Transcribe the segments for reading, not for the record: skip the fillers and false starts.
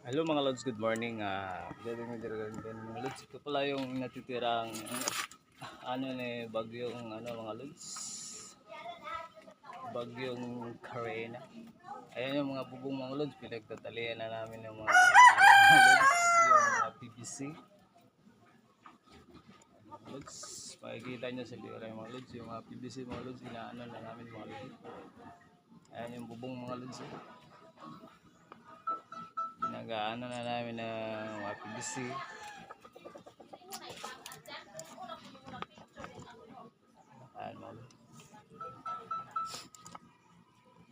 Hello mga Lods, good morning. Mga Lods, ito pala yung natitirang bagyong mga Lods. Bagyong Karena. Ayan yung mga bubong mga Lods, pinagtatalian na namin ng mga Lods, yung mga PVC. Lods, makikita nyo sa lira yung mga Lods, yung mga PVC mga Lods, inaano na namin mga Lods. Ayan yung bubong mga Lods. Nag-ano na namin ng mga PVC.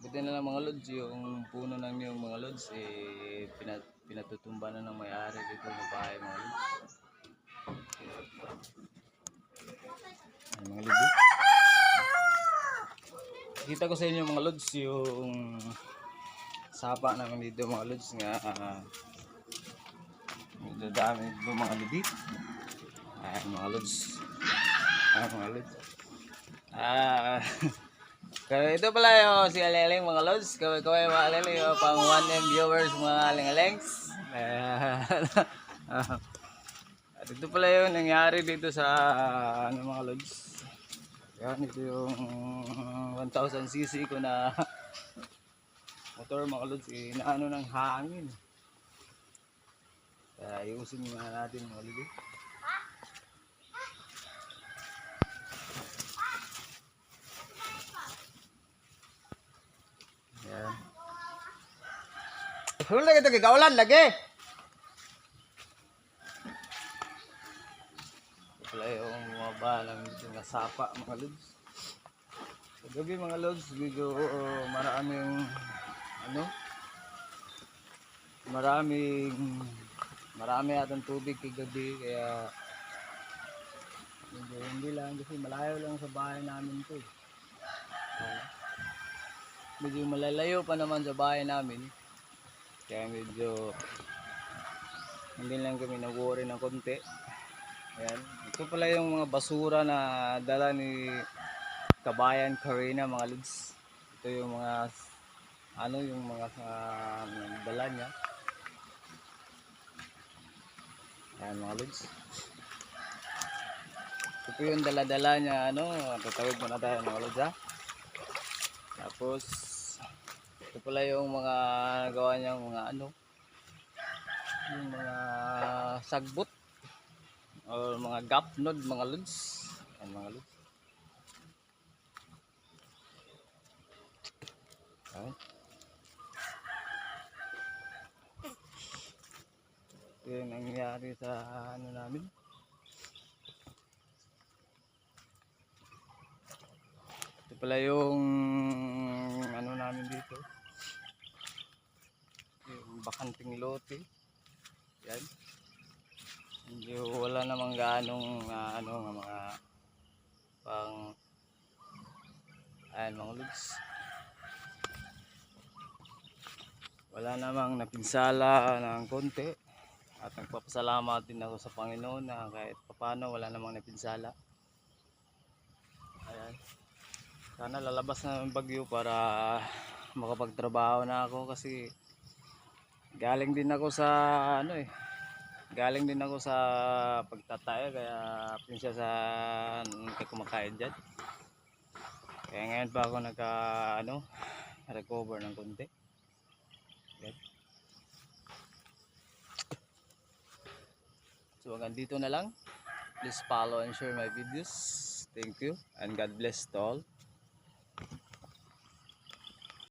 Buti na lang mga Lods, yung puno ng yung mga Lods, pinatutumba na ng may-ari dito ng bahay mga Lods. Ay, mga Lods. Kita ko sa inyo mga Lods, yung sapa namin dito mga Lods nga medyo dami dito mga Lods. Ay, mga Lods. Ay, mga Lods. Kaya ito pala yung si Aleleng mga Lods. Kaway mga Aleleng yung pang 1M viewers mga Aling-Alengs. At ito pala yung nangyari dito sa mga Lods. Yan, ito yung 1000cc ko na motor mga Lods. Inaano ng hangin. Kaya ayusin nga natin mga Lods. Yan. Hula kita kikawalan lagi. Wala yung mga balang dito nga sapa mga Lods. Sa gabi mga Lods, medyo maraming marami atang tubig kagabi kaya medyo hindi lang kasi malayo lang sa bahay namin to. Medyo malalayo pa naman sa bahay namin. Kaya medyo hindi lang kami nag-worry ng konti. Ayan. Ito pala yung mga basura na dala ni Kabayan Karena mga Lods. Ito yung mga yung mga dala niya. Ayan mga Lods. Ito po yung dala-dala niya tatawid muna tayo mga Lods ha. Tapos ito pala yung mga nagawa niyang mga yung mga sagbot o mga gapnod mga Lods. Ayan mga Lods. Ayan. Ito yung nangyari sa namin. Ito pala yung namin dito. Yung bakanting lote. Yan. Hindi wala namang gaanong mga pang mga Lods. Wala namang napinsala ng konti. At nagpapasalamat din ako sa Panginoon na kahit papano wala namang napinsala. Ayan. Sana lalabas na ng bagyo para makapagtrabaho na ako kasi galing din ako sa galing din ako sa pagtatae kaya pinsya sa kumakain dyan. Kaya ngayon pa ako recover ng konti. Ayan. So hanggang dito na lang. Please follow and share my videos. Thank you and God bless to all.